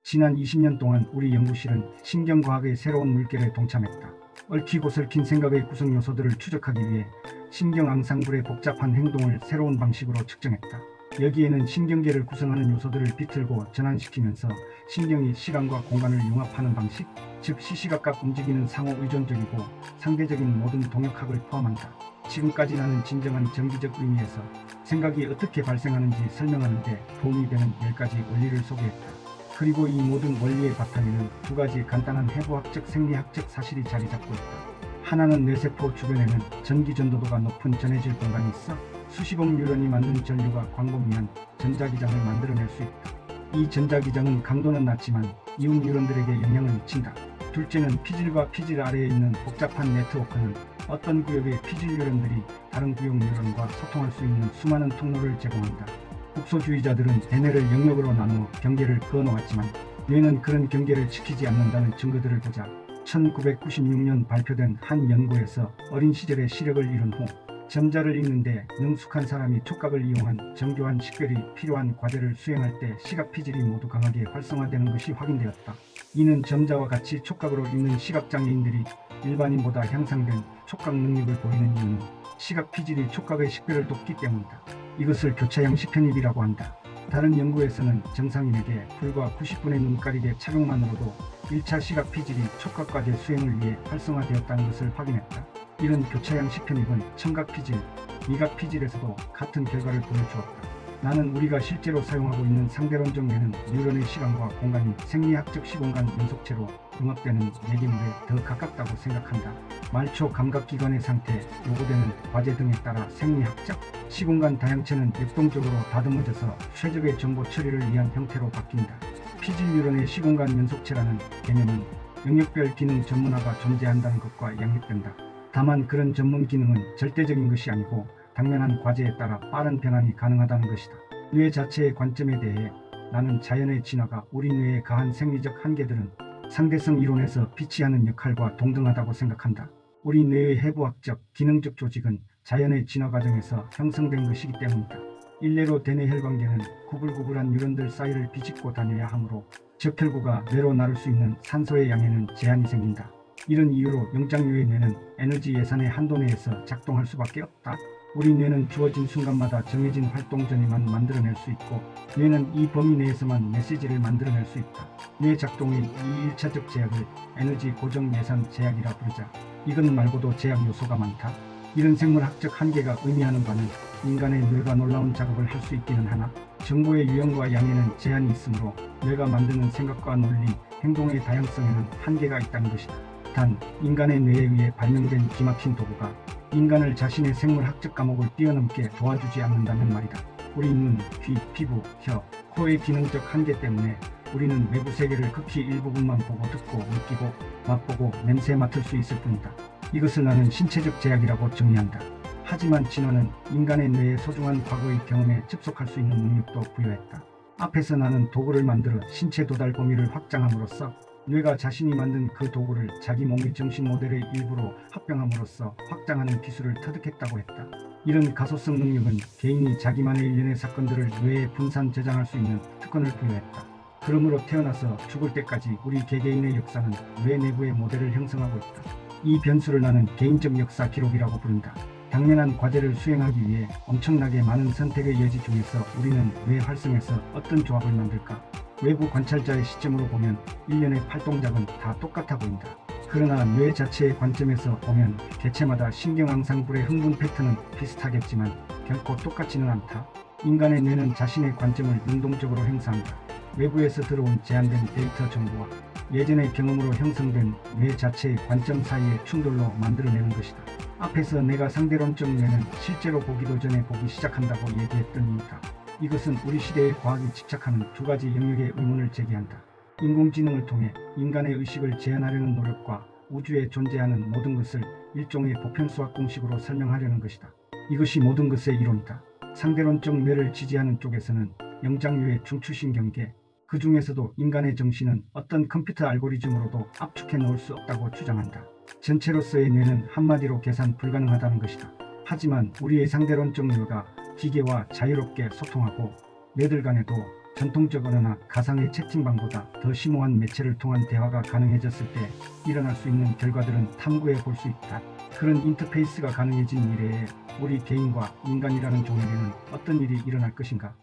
지난 20년 동안 우리 연구실은 신경과학의 새로운 물결에 동참했다. 얽히고 설킨 생각의 구성 요소들을 추적하기 위해 신경앙상블의 복잡한 행동을 새로운 방식으로 측정했다. 여기에는 신경계를 구성하는 요소들을 비틀고 전환시키면서 신경이 시간과 공간을 융합하는 방식, 즉 시시각각 움직이는 상호 의존적이고 상대적인 모든 동역학을 포함한다. 지금까지 나는 진정한 정기적 의미에서 생각이 어떻게 발생하는지 설명하는 데 도움이 되는 10가지 원리를 소개했다. 그리고 이 모든 원리의 바탕에는 두 가지 간단한 해부학적 생리학적 사실이 자리 잡고 있다. 하나는 뇌세포 주변에는 전기 전도도가 높은 전해질 공간이 있어 수십억 뉴런이 만든 전류가 광범위한 전자기장을 만들어낼 수 있다. 이 전자기장은 강도는 낮지만 이웃 뉴런들에게 영향을 미친다. 둘째는 피질과 피질 아래에 있는 복잡한 네트워크는 어떤 구역의 피질 뉴런들이 다른 구역 뉴런과 소통할 수 있는 수많은 통로를 제공한다. 국소주의자들은 대뇌를 영역으로 나누어 경계를 그어놓았지만 뇌는 그런 경계를 지키지 않는다는 증거들을 보자 1996년 발표된 한 연구에서 어린 시절에 시력을 잃은 후 점자를 읽는데 능숙한 사람이 촉각을 이용한 정교한 식별이 필요한 과제를 수행할 때 시각 피질이 모두 강하게 활성화되는 것이 확인되었다. 이는 점자와 같이 촉각으로 읽는 시각장애인들이 일반인보다 향상된 촉각 능력을 보이는 이유는 시각 피질이 촉각의 식별을 돕기 때문이다. 이것을 교차형 시편입이라고 한다. 다른 연구에서는 정상인에게 불과 90분의 눈가리개 착용만으로도 1차 시각 피질이 촉각 과제 수행을 위해 활성화되었다는 것을 확인했다. 이런 교차형 시편입은 청각 피질, 미각 피질에서도 같은 결과를 보여주었다. 나는 우리가 실제로 사용하고 있는 상대론적 뇌는 뉴런의 시간과 공간이 생리학적 시공간 연속체로 융합되는 매개물에 더 가깝다고 생각한다. 말초 감각기관의 상태, 요구되는 과제 등에 따라 생리학적 시공간 다양체는 역동적으로 다듬어져서 최적의 정보 처리를 위한 형태로 바뀐다. 피질 뉴런의 시공간 연속체라는 개념은 영역별 기능 전문화가 존재한다는 것과 양립된다. 다만 그런 전문 기능은 절대적인 것이 아니고 당면한 과제에 따라 빠른 변환이 가능하다는 것이다. 뇌 자체의 관점에 대해 나는 자연의 진화가 우리 뇌에 가한 생리적 한계들은 상대성 이론에서 비치하는 역할과 동등하다고 생각한다. 우리 뇌의 해부학적, 기능적 조직은 자연의 진화 과정에서 형성된 것이기 때문이다. 일례로 대뇌 혈관계는 구불구불한 뉴런들 사이를 비집고 다녀야 하므로 적혈구가 뇌로 나를 수 있는 산소의 양에는 제한이 생긴다. 이런 이유로 영장류의 뇌는 에너지 예산의 한도 내에서 작동할 수밖에 없다. 우리 뇌는 주어진 순간마다 정해진 활동 전이만 만들어낼 수 있고 뇌는 이 범위 내에서만 메시지를 만들어낼 수 있다. 뇌 작동의 이 1차적 제약을 에너지 고정 예산 제약이라 부르자. 이것 말고도 제약 요소가 많다. 이런 생물학적 한계가 의미하는 바는 인간의 뇌가 놀라운 작업을 할 수 있기는 하나 정보의 유형과 양에는 제한이 있으므로 뇌가 만드는 생각과 논리, 행동의 다양성에는 한계가 있다는 것이다. 단, 인간의 뇌에 의해 발명된 기막힌 도구가 인간을 자신의 생물학적 과목을 뛰어넘게 도와주지 않는다면 말이다. 우리 눈, 귀, 피부, 혀, 코의 기능적 한계 때문에 우리는 외부 세계를 극히 일부분만 보고 듣고 느끼고 맛보고 냄새 맡을 수 있을 뿐이다. 이것을 나는 신체적 제약이라고 정의한다. 하지만 진화는 인간의 뇌의 소중한 과거의 경험에 접속할 수 있는 능력도 부여했다. 앞에서 나는 도구를 만들어 신체 도달 범위를 확장함으로써 뇌가 자신이 만든 그 도구를 자기 몸의 정신 모델의 일부로 합병함으로써 확장하는 기술을 터득했다고 했다. 이런 가소성 능력은 개인이 자기만의 일련의 사건들을 뇌에 분산 저장할 수 있는 특권을 부여했다. 그러므로 태어나서 죽을 때까지 우리 개개인의 역사는 뇌 내부의 모델을 형성하고 있다. 이 변수를 나는 개인적 역사 기록이라고 부른다. 당면한 과제를 수행하기 위해 엄청나게 많은 선택의 여지 중에서 우리는 뇌 활성에서 어떤 조합을 만들까? 외부 관찰자의 시점으로 보면 일련의 팔동작은 다 똑같아 보인다. 그러나 뇌 자체의 관점에서 보면 개체마다 신경앙상블의 흥분 패턴은 비슷하겠지만 결코 똑같지는 않다. 인간의 뇌는 자신의 관점을 능동적으로 행사한다. 외부에서 들어온 제한된 데이터 정보와 예전의 경험으로 형성된 뇌 자체의 관점 사이의 충돌로 만들어내는 것이다. 앞에서 내가 상대론적 뇌는 실제로 보기도 전에 보기 시작한다고 얘기했던 이유다. 이것은 우리 시대의 과학이 집착하는 두 가지 영역의 의문을 제기한다. 인공지능을 통해 인간의 의식을 재현하려는 노력과 우주에 존재하는 모든 것을 일종의 보편수학 공식으로 설명하려는 것이다. 이것이 모든 것의 이론이다. 상대론적 뇌를 지지하는 쪽에서는 영장류의 중추신경계, 그 중에서도 인간의 정신은 어떤 컴퓨터 알고리즘으로도 압축해 놓을 수 없다고 주장한다. 전체로서의 뇌는 한마디로 계산 불가능하다는 것이다. 하지만 우리의 상대론적 뇌가 기계와 자유롭게 소통하고 뇌들 간에도 전통적 언어나 가상의 채팅방보다 더 심오한 매체를 통한 대화가 가능해졌을 때 일어날 수 있는 결과들은 탐구해 볼 수 있다. 그런 인터페이스가 가능해진 미래에 우리 개인과 인간이라는 종에게는 어떤 일이 일어날 것인가?